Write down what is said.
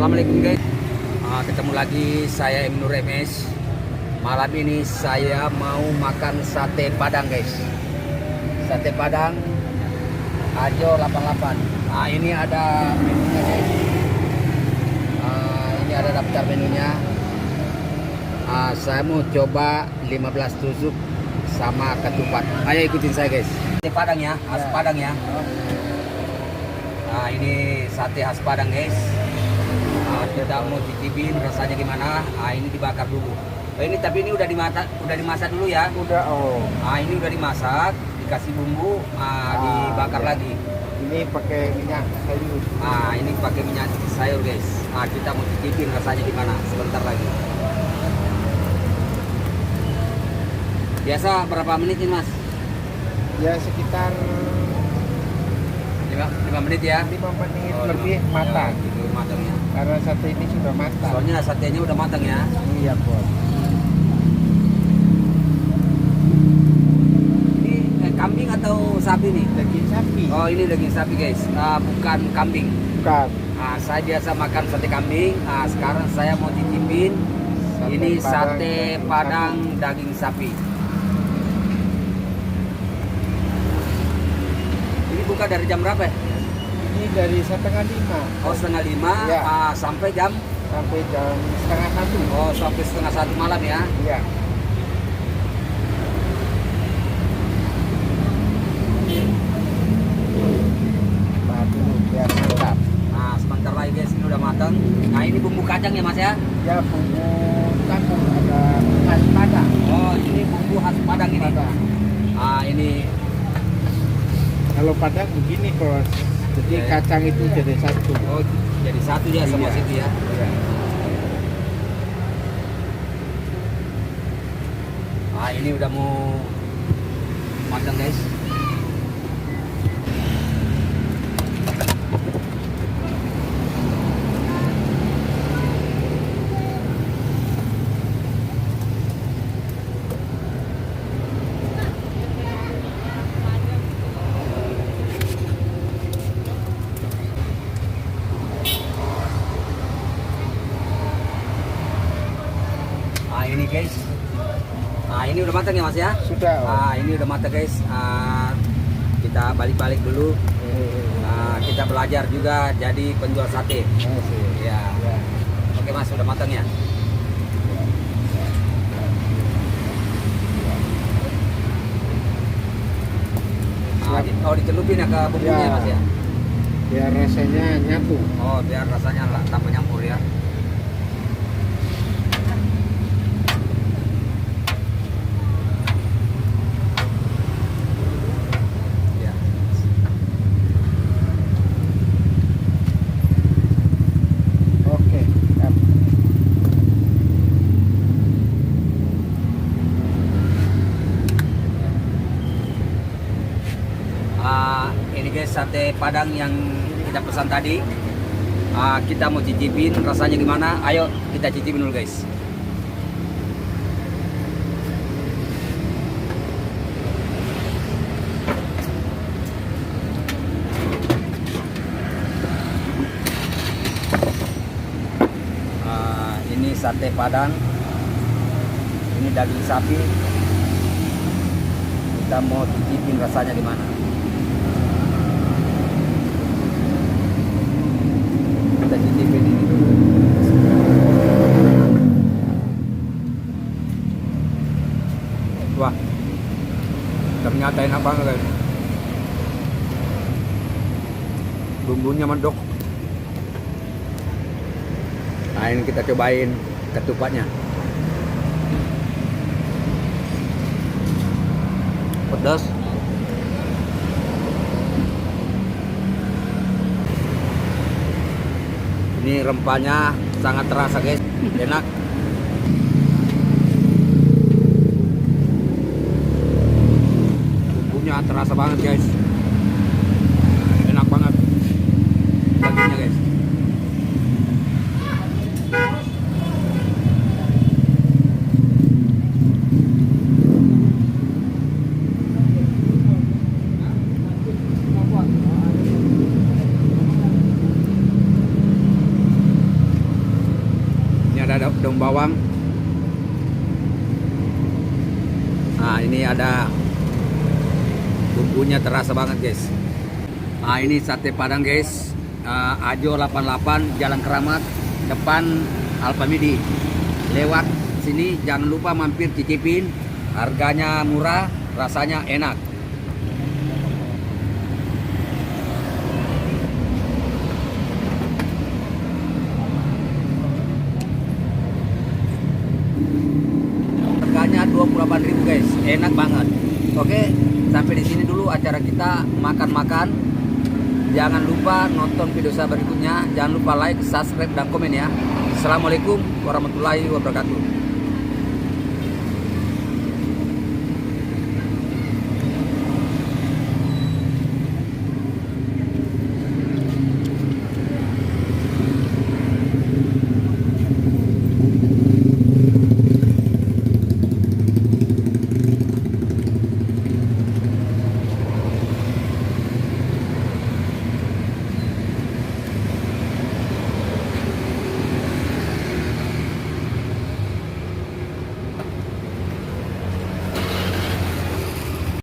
Assalamualaikum guys. Ketemu lagi saya Nur MS. Malam ini saya mau makan sate Padang guys. Sate Padang Ajo 88. Ini ada menunya guys. Ini ada daftar menunya. Saya mau coba 15 tusuk sama ketupat. Ayo ikutin saya guys. Sate Padang ya, khas Padang ya. Ini sate khas Padang guys. Kita mau cicipin rasanya gimana. Ini dibakar dulu. Tapi ini udah dimasak dulu ya. Udah. Ini udah dimasak, dikasih bumbu, dibakar lagi. Ini pakai minyak sayur. Ini pakai minyak sayur guys. Kita mau cicipin rasanya gimana sebentar lagi. Biasa berapa menit ini mas? Ya sekitar 5 menit ya? 5 menit lebih matang. Gitu, matang ya. Karena sate ini sudah matang. Soalnya satenya udah matang ya. Iya bos. Ini kambing atau sapi nih? Daging sapi. Oh ini daging sapi guys, bukan kambing. Bukan. Saya biasa makan sate kambing. Sekarang saya mau cicipin ini sate Padang daging sapi. Ini buka dari jam berapa ya? Ini dari 4:30. Oh 4:30 Ya. Sampai jam? Sampai jam 1:30. Oh sampai 1:30 malam ya? Iya. Dulu biar mantap. Sebentar lagi guys, ini udah matang. Ini bumbu kacang ya mas ya? Ya bumbu campur ada khas Padang. Oh ini bumbu khas Padang ini. Padang. Ini Kalau Padang begini bos. Jadi Ya. kacang itu jadi satu. oh jadi satu ya sama Iya. situ ya. Iya. Ini udah mau matang guys. Ini guys. Ini udah matang ya mas ya? Sudah. Ini udah matang guys. Kita balik-balik dulu. Kita belajar juga jadi penjual sate. Ya. Ya. Oke mas, udah matang ya? Dicelupin ya ke bumbunya Ya. mas ya? Biar rasanya nyatu. Oh biar rasanya tambah nyampur ya. Ya. Oke. Siap. Ini guys sate Padang yang kita pesan tadi. Kita mau cicipin rasanya gimana. Ayo kita cicipin dulu guys. Ini sate Padang. Ini daging sapi. Kita mau cicipin rasanya gimana. Kita cicipin ini dulu. Wah, ternyata enak banget guys. Bumbunya mendok. Ini kita cobain ketupatnya. Pedas. Ini rempahnya sangat terasa guys, enak. Bumbunya terasa banget guys, enak banget dagingnya guys. bawang. Nah, ini ada bumbunya terasa banget guys. Nah, ini sate Padang guys. Ajo 88 Jalan Keramat depan Alfamidi. Lewat sini jangan lupa mampir cicipin. Harganya murah, rasanya enak. Harganya 28.000 guys, enak banget. Oke, sampai di sini dulu acara kita makan-makan. Jangan lupa nonton video saya berikutnya. Jangan lupa like, subscribe, dan komen ya. Assalamualaikum warahmatullahi wabarakatuh.